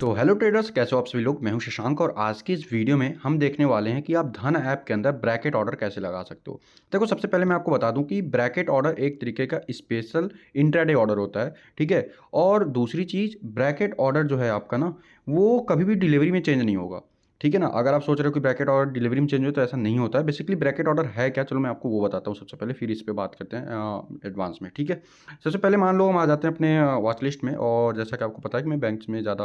तो hello traders, कैसे हो आप सभी लोग। मैं हूं शशांक और आज की इस वीडियो में हम देखने वाले हैं कि आप धन ऐप के अंदर ब्रैकेट ऑर्डर कैसे लगा सकते हो। देखो, सबसे पहले मैं आपको बता दूं कि ब्रैकेट ऑर्डर एक तरीके का स्पेशल इंट्राडे ऑर्डर होता है, ठीक है। और दूसरी चीज़, ब्रैकेट ऑर्डर जो है आपका ना, वो कभी भी डिलीवरी में चेंज नहीं होगा, ठीक है ना। अगर आप सोच रहे हो कि ब्रैकेट ऑर्डर डिलीवरी में चेंज हो, तो ऐसा नहीं होता है। बेसिकली ब्रैकेट ऑर्डर है क्या, चलो मैं आपको वो बताता हूँ सबसे पहले, फिर इस पे बात करते हैं एडवांस में, ठीक है। सबसे पहले मान लो हम आ जाते हैं अपने वॉच लिस्ट में, और जैसा कि आपको पता है कि मैं बैंक्स में ज़्यादा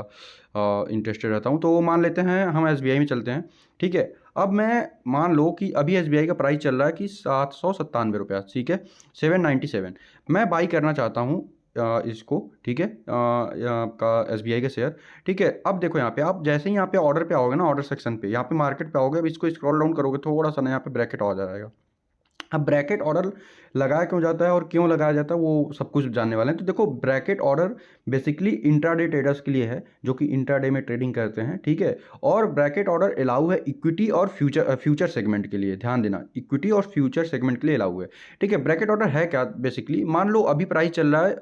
इंटरेस्टेड रहता हूँ, तो मान लेते हैं हम एसबीआई में चलते हैं, ठीक है। अब मैं मान लो कि अभी एसबीआई का प्राइस चल रहा है कि 797 रुपया, ठीक है, 797। मैं बाई करना चाहता हूँ इसको, ठीक है, आपका एसबीआई का शेयर, ठीक है। अब देखो, यहाँ पे आप जैसे ही यहाँ पे ऑर्डर पे आओगे ना, ऑर्डर सेक्शन पे, यहाँ पे मार्केट पे आओगे, अब इसको स्क्रॉल डाउन करोगे थोड़ा सा ना, यहाँ पे ब्रैकेट आ जाएगा। अब ब्रैकेट ऑर्डर लगाया क्यों जाता है और क्यों लगाया जाता है, वो सब कुछ जानने वाले हैं। तो देखो, bracket order basically intraday traders के लिए है, जो कि इंट्राडे में ट्रेडिंग करते हैं, ठीक है। और ब्रैकेट ऑर्डर अलाउ है इक्विटी और फ्यूचर सेगमेंट के लिए, ध्यान देना, इक्विटी और फ्यूचर सेगमेंट के लिए अलाउ है, ठीक है। ब्रैकेट ऑर्डर है क्या, बेसिकली मान लो अभी प्राइस चल रहा है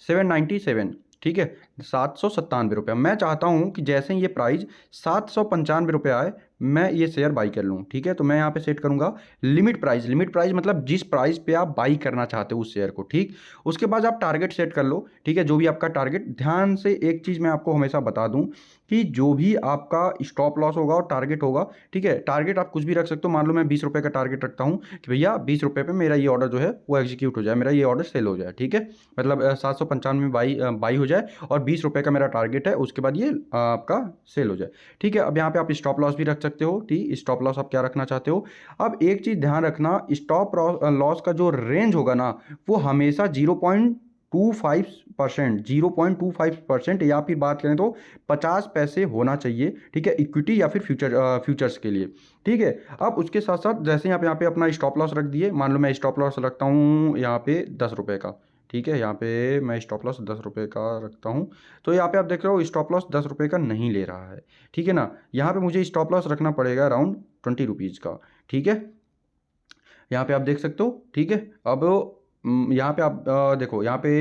797, ठीक है, 797 रुपया। मैं चाहता हूँ कि जैसे ही ये प्राइस 795 रुपये आए, मैं ये शेयर बाई कर लूँ, ठीक है। तो मैं यहाँ पे सेट करूँगा लिमिट प्राइस। लिमिट प्राइस मतलब जिस प्राइस पे आप बाई करना चाहते हो उस शेयर को, ठीक। उसके बाद आप टारगेट सेट कर लो, ठीक है, जो भी आपका टारगेट। ध्यान से एक चीज़ मैं आपको हमेशा बता दूं कि जो भी आपका स्टॉप लॉस होगा और टारगेट होगा, ठीक है, टारगेट आप कुछ भी रख सकते हो। मान लो मैं 20 रुपये का टारगेट रखता हूँ कि भैया 20 रुपये पे मेरा ये ऑर्डर जो है वो एग्जीक्यूट हो जाए, मेरा ये ऑर्डर सेल हो जाए, ठीक है। मतलब 795 में बाई हो जाए और 20 रुपये का मेरा टारगेट है, उसके बाद ये आपका सेल हो जाए, ठीक है। अब यहाँ पे आप स्टॉप लॉस भी रख सकते हो, ठीक। स्टॉप लॉस आप क्या रखना चाहते हो। अब एक चीज़ ध्यान रखना, स्टॉप लॉस का जो रेंज होगा ना, वो हमेशा 0.25%, 0.25%, या फिर बात करें तो 50 पैसे होना चाहिए, ठीक है, इक्विटी या फिर फ्यूचर्स के लिए, ठीक है। अब उसके साथ साथ जैसे यहाँ पे अपना स्टॉप लॉस रख दिए, मान लो मैं स्टॉप लॉस रखता हूँ यहाँ पे 10 रुपये का, ठीक है। यहाँ पे मैं स्टॉप लॉस 10 रुपये का रखता हूँ, तो यहाँ पे आप देख रहे हो स्टॉप लॉस 10 रुपये का नहीं ले रहा है, ठीक है ना। यहाँ पे मुझे स्टॉप लॉस रखना पड़ेगा अराउंड 20 रुपीज़ का, ठीक है। यहाँ पे आप देख सकते हो, ठीक है। अब यहाँ पे आप देखो, यहाँ पे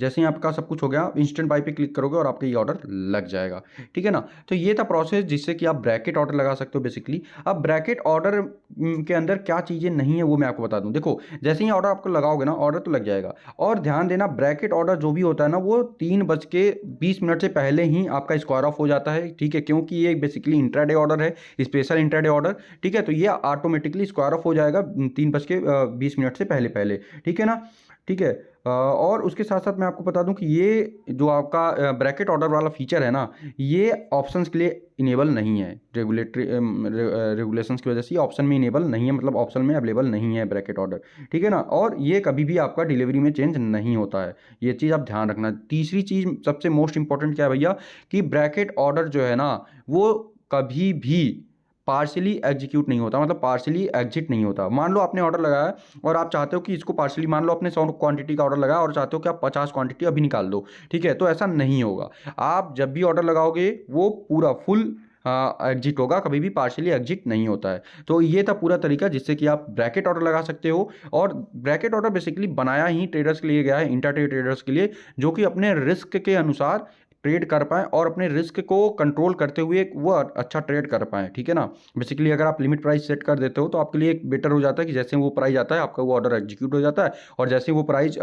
जैसे ही आपका सब कुछ हो गया, इंस्टेंट बाई पे क्लिक करोगे और आपका ये ऑर्डर लग जाएगा, ठीक है ना। तो ये था प्रोसेस जिससे कि आप ब्रैकेट ऑर्डर लगा सकते हो बेसिकली। अब ब्रैकेट ऑर्डर के अंदर क्या चीज़ें नहीं है वो मैं आपको बता दूं। देखो, जैसे ही ऑर्डर आपको लगाओगे ना, ऑर्डर तो लग जाएगा। और ध्यान देना, ब्रैकेट ऑर्डर जो भी होता है ना, वो 3:20 से पहले ही आपका स्क्वायर ऑफ हो जाता है, ठीक है, क्योंकि ये बेसिकली इंट्राडे ऑर्डर है, स्पेशल इंट्राडे ऑर्डर, ठीक है। तो ये ऑटोमेटिकली स्क्वायर ऑफ हो जाएगा 3:20 से पहले पहले, ठीक है ना, ठीक है। और उसके साथ साथ मैं आपको बता दूं कि ये जो आपका ब्रैकेट ऑर्डर वाला फीचर है ना, ये ऑप्शंस के लिए इनेबल नहीं है, रेगुलेशंस की वजह से ये ऑप्शन में इनेबल नहीं है, मतलब ऑप्शन में अवेलेबल नहीं है ब्रैकेट ऑर्डर, ठीक है ना। और ये कभी भी आपका डिलीवरी में चेंज नहीं होता है, ये चीज़ आप ध्यान रखना। तीसरी चीज़ सबसे मोस्ट इंपॉर्टेंट क्या है भैया, कि ब्रैकेट ऑर्डर जो है ना, वो कभी भी पार्शियली एग्जीक्यूट नहीं होता, मतलब पार्शियली एग्जिट नहीं होता। मान लो आपने ऑर्डर लगाया और आप चाहते हो कि इसको पार्शियली, मान लो आपने 100 क्वांटिटी का ऑर्डर लगाया और चाहते हो कि आप 50 क्वांटिटी अभी निकाल दो, ठीक है, तो ऐसा नहीं होगा। आप जब भी ऑर्डर लगाओगे वो पूरा फुल एग्जिट होगा, कभी भी पार्शियली एग्जिट नहीं होता है। तो ये था पूरा तरीका जिससे कि आप ब्रैकेट ऑर्डर लगा सकते हो। और ब्रैकेट ऑर्डर बेसिकली बनाया ही ट्रेडर्स के लिए गया है, इंट्राडे ट्रेडर्स के लिए, जो कि अपने रिस्क के अनुसार ट्रेड कर पाएँ और अपने रिस्क को कंट्रोल करते हुए वो अच्छा ट्रेड कर पाएँ, ठीक है ना। बेसिकली अगर आप लिमिट प्राइस सेट कर देते हो तो आपके लिए एक बेटर हो जाता है कि जैसे वो प्राइस आता है आपका वो ऑर्डर एग्जीक्यूट हो जाता है, और जैसे वो प्राइस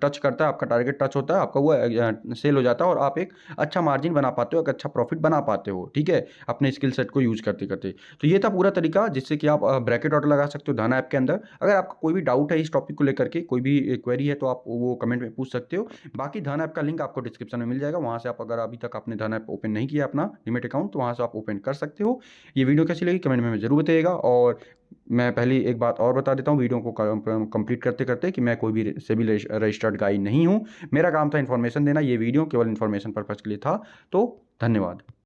टच करता है, आपका टारगेट टच होता है, आपका वो सेल हो जाता है और आप एक अच्छा मार्जिन बना पाते हो, एक अच्छा प्रॉफिट बना पाते हो, ठीक है, अपने स्किल सेट को यूज करते करते। तो ये था पूरा तरीका जिससे कि आप ब्रैकेट ऑर्डर लगा सकते हो धन ऐप के अंदर। अगर आपका कोई भी डाउट है इस टॉपिक को लेकर के, कोई भी क्वेरी है, तो आप वो कमेंट में पूछ सकते हो। बाकी धन ऐप का लिंक आपको डिस्क्रिप्शन में मिल जाएगा, वहाँ से आप अगर अभी तक आपने धन ऐप ओपन नहीं किया अपना डीमैट अकाउंट, तो वहाँ से आप ओपन कर सकते हो। ये वीडियो कैसी लगी कमेंट में जरूर बताइएगा। और मैं पहले एक बात और बता देता हूँ वीडियो को कंप्लीट करते करते, कि मैं कोई भी सेबी रजिस्टर्ड गाइड नहीं हूँ। मेरा काम था इन्फॉर्मेशन देना, ये वीडियो केवल इन्फॉर्मेशन पर्पज़ के लिए था। तो धन्यवाद।